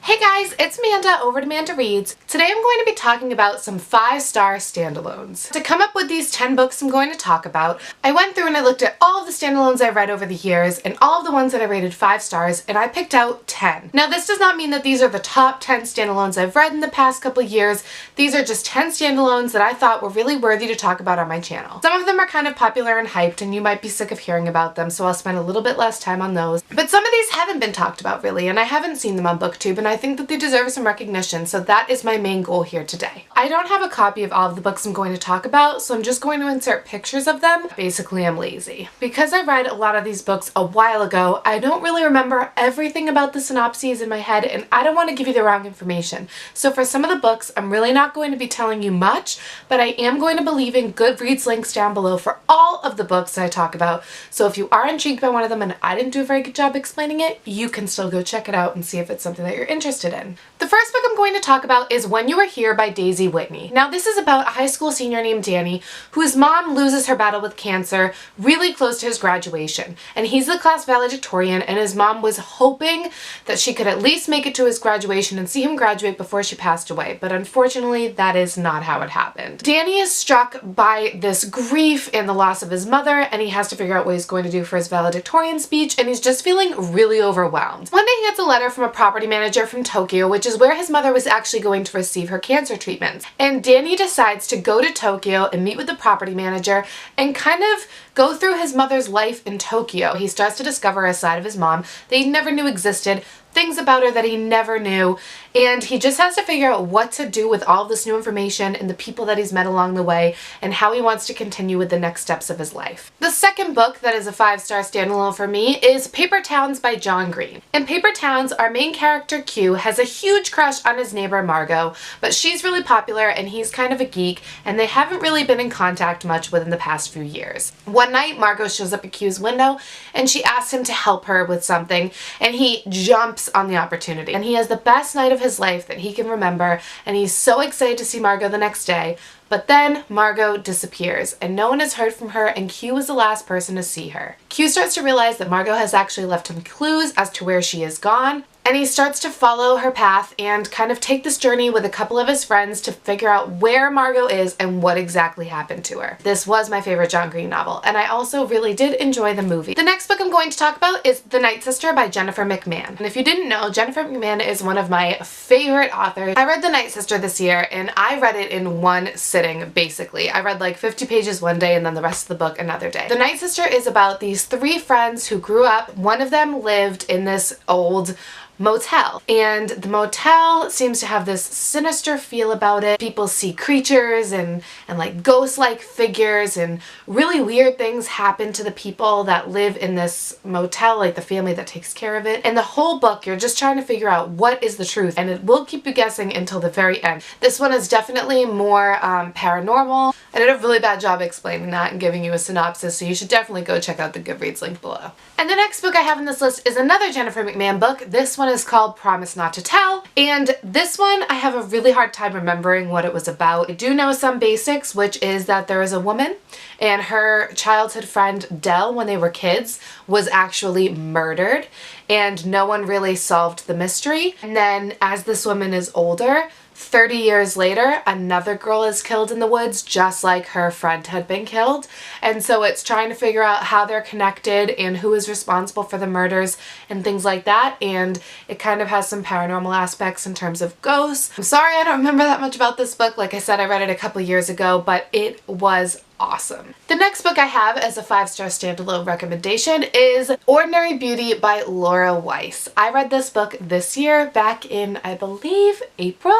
Hey guys, it's Amanda over at AmandaReads. Today I'm going to be talking about some 5-star standalones. To come up with these 10 books I'm going to talk about, I went through and I looked at all of the standalones I read over the years and all of the ones that I rated 5 stars, and I picked out 10. Now this does not mean that these are the top 10 standalones I've read in the past couple of years. These are just 10 standalones that I thought were really worthy to talk about on my channel. Some of them are kind of popular and hyped and you might be sick of hearing about them, so I'll spend a little bit less time on those. But some of these haven't been talked about really, and I haven't seen them on BookTube, and I think that they deserve some recognition, so that is my main goal here today. I don't have a copy of all of the books I'm going to talk about, so I'm just going to insert pictures of them. Basically, I'm lazy. Because I read a lot of these books a while ago, I don't really remember everything about the synopses in my head, and I don't want to give you the wrong information. So for some of the books, I'm really not going to be telling you much, but I am going to be leaving Goodreads links down below for all of the books that I talk about. So if you are intrigued by one of them and I didn't do a very good job explaining it, you can still go check it out and see if it's something that you're interested in. The first book I'm going to talk about is When You Were Here by Daisy Whitney. Now this is about a high school senior named Danny whose mom loses her battle with cancer really close to his graduation. And he's the class valedictorian, and his mom was hoping that she could at least make it to his graduation and see him graduate before she passed away. But unfortunately, that is not how it happened. Danny is struck by this grief and the loss of his mother, and he has to figure out what he's going to do for his valedictorian speech, and he's just feeling really overwhelmed. One day he gets a letter from a property manager from Tokyo, which is where his mother was actually going to receive her cancer treatments. And Danny decides to go to Tokyo and meet with the property manager and kind of go through his mother's life in Tokyo. He starts to discover a side of his mom that he never knew existed, things about her that he never knew, and he just has to figure out what to do with all this new information and the people that he's met along the way and how he wants to continue with the next steps of his life. The second book that is a 5-star standalone for me is Paper Towns by John Green. In Paper Towns, our main character Q has a huge crush on his neighbor Margot, but she's really popular and he's kind of a geek, and they haven't really been in contact much within the past few years. One night, Margot shows up at Q's window and she asks him to help her with something, and he jumps on the opportunity. And he has the best night of his life that he can remember, and he's so excited to see Margot the next day. But then Margot disappears and no one has heard from her, and Q was the last person to see her. Q starts to realize that Margot has actually left him clues as to where she is gone, and he starts to follow her path and kind of take this journey with a couple of his friends to figure out where Margot is and what exactly happened to her. This was my favorite John Green novel, and I also really did enjoy the movie. The next book I'm going to talk about is The Night Sister by Jennifer McMahon. And if you didn't know, Jennifer McMahon is one of my favorite authors. I read The Night Sister this year, and I read it in one sitting, basically. I read like 50 pages one day and then the rest of the book another day. The Night Sister is about these 3 friends who grew up. One of them lived in this old motel, and the motel seems to have this sinister feel about it. People see creatures and like ghost-like figures, and really weird things happen to the people that live in this motel, like the family that takes care of it. And the whole book, you're just trying to figure out what is the truth, and it will keep you guessing until the very end. This one is definitely more paranormal. I did a really bad job explaining that and giving you a synopsis, so you should definitely go check out the Goodreads link below. And the next book I have on this list is another Jennifer McMahon book. This one is called Promise Not to Tell, and this one I have a really hard time remembering what it was about. I do know some basics, which is that there is a woman and her childhood friend Dell, when they were kids, was actually murdered, and no one really solved the mystery. And then as this woman is older, 30 years later, another girl is killed in the woods just like her friend had been killed. And so it's trying to figure out how they're connected and who is responsible for the murders and things like that. And it kind of has some paranormal aspects in terms of ghosts. I'm sorry I don't remember that much about this book. Like I said, I read it a couple years ago, but it was awesome. The next book I have as a 5-star standalone recommendation is Ordinary Beauty by Laura Weiss. I read this book this year back in, I believe, April,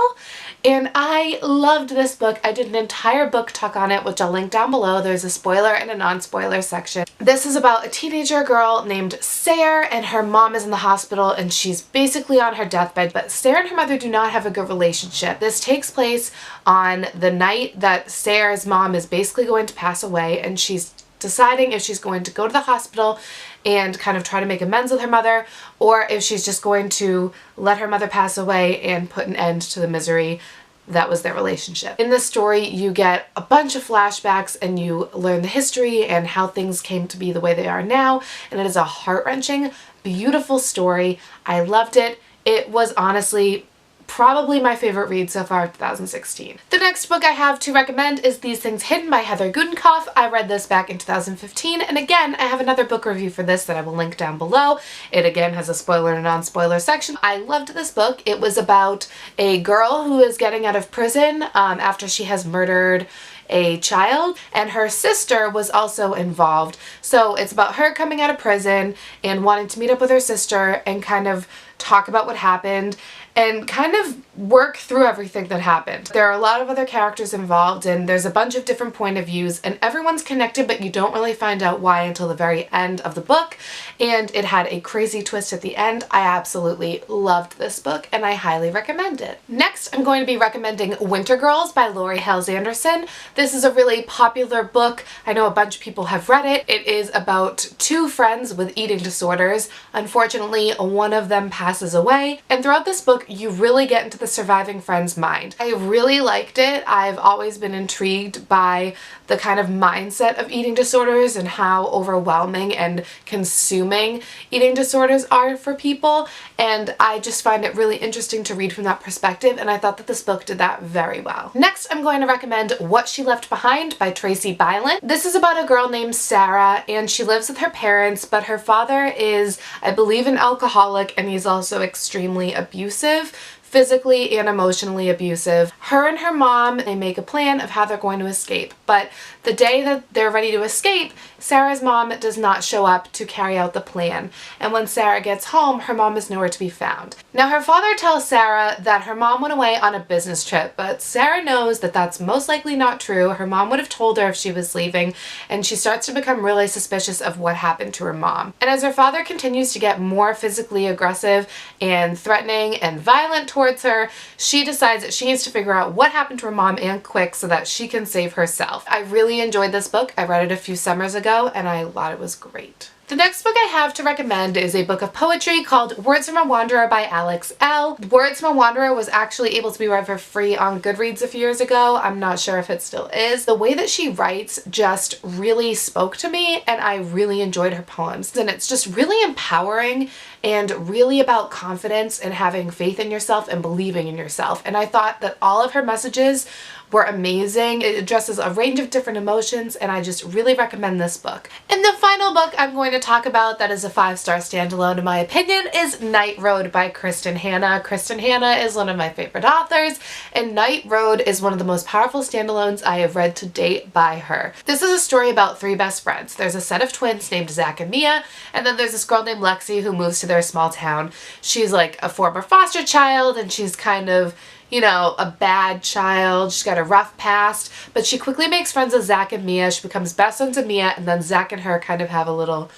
and I loved this book. I did an entire book talk on it, which I'll link down below. There's a spoiler and a non-spoiler section. This is about a teenager girl named Sarah, and her mom is in the hospital and she's basically on her deathbed, but Sarah and her mother do not have a good relationship. This takes place on the night that Sarah's mom is basically going to pass away, and she's deciding if she's going to go to the hospital and kind of try to make amends with her mother, or if she's just going to let her mother pass away and put an end to the misery that was their relationship. In this story, you get a bunch of flashbacks and you learn the history and how things came to be the way they are now, and it is a heart-wrenching, beautiful story. I loved it. It was honestly probably my favorite read so far of 2016. The next book I have to recommend is These Things Hidden by Heather Gudenkauf. I read this back in 2015, and again, I have another book review for this that I will link down below. It again has a spoiler and a non-spoiler section. I loved this book. It was about a girl who is getting out of prison after she has murdered a child, and her sister was also involved. So it's about her coming out of prison and wanting to meet up with her sister and kind of talk about what happened and kind of work through everything that happened. There are a lot of other characters involved, and there's a bunch of different point of views, and everyone's connected, but you don't really find out why until the very end of the book, and it had a crazy twist at the end. I absolutely loved this book, and I highly recommend it. Next, I'm going to be recommending Winter Girls by Lori Hales Anderson. This is a really popular book. I know a bunch of people have read it. It is about two friends with eating disorders. Unfortunately, one of them passes away, and throughout this book, you really get into the surviving friend's mind. I really liked it. I've always been intrigued by the kind of mindset of eating disorders and how overwhelming and consuming eating disorders are for people, and I just find it really interesting to read from that perspective, and I thought that this book did that very well. Next, I'm going to recommend What She Left Behind by Tracy Byland. This is about a girl named Sarah, and she lives with her parents, but her father is, I believe, an alcoholic, and he's also extremely abusive. Physically and emotionally abusive. Her and her mom, they make a plan of how they're going to escape, but the day that they're ready to escape, Sarah's mom does not show up to carry out the plan, and when Sarah gets home, her mom is nowhere to be found. Now, her father tells Sarah that her mom went away on a business trip, but Sarah knows that that's most likely not true. Her mom would have told her if she was leaving, and she starts to become really suspicious of what happened to her mom. And as her father continues to get more physically aggressive and threatening and violent towards her, she decides that she needs to figure out what happened to her mom and quick so that she can save herself. I really enjoyed this book. I read it a few summers ago and I thought it was great. The next book I have to recommend is a book of poetry called Words from a Wanderer by Alex L. Words from a Wanderer was actually able to be read for free on Goodreads a few years ago. I'm not sure if it still is. The way that she writes just really spoke to me, and I really enjoyed her poems. And it's just really empowering and really about confidence and having faith in yourself and believing in yourself. And I thought that all of her messages were amazing. It addresses a range of different emotions, and I just really recommend this book. And the final book I'm going to talk about that is a 5-star standalone in my opinion is Night Road by Kristen Hanna. Kristen Hanna is one of my favorite authors, and Night Road is one of the most powerful standalones I have read to date by her. This is a story about 3 best friends. There's a set of twins named Zach and Mia, and then there's this girl named Lexi who moves to their small town. She's like a former foster child, and she's kind of, you know, a bad child. She's got a rough past, but she quickly makes friends with Zach and Mia. She becomes best friends with Mia, and then Zach and her kind of have a little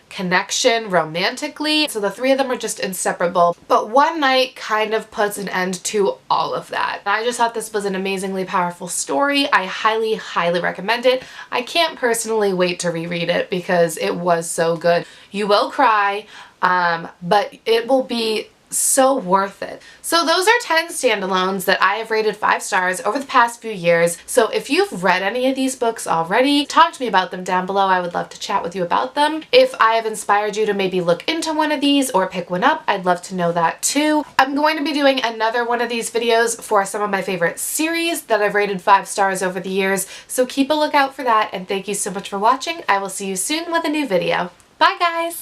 connection romantically. So the 3 of them are just inseparable. But one night kind of puts an end to all of that. I just thought this was an amazingly powerful story. I highly, highly recommend it. I can't personally wait to reread it because it was so good. You will cry, but it will be so worth it. So those are 10 standalones that I have rated 5 stars over the past few years. So if you've read any of these books already, talk to me about them down below. I would love to chat with you about them. If I have inspired you to maybe look into one of these or pick one up, I'd love to know that too. I'm going to be doing another one of these videos for some of my favorite series that I've rated 5 stars over the years. So keep a lookout for that, and thank you so much for watching. I will see you soon with a new video. Bye guys!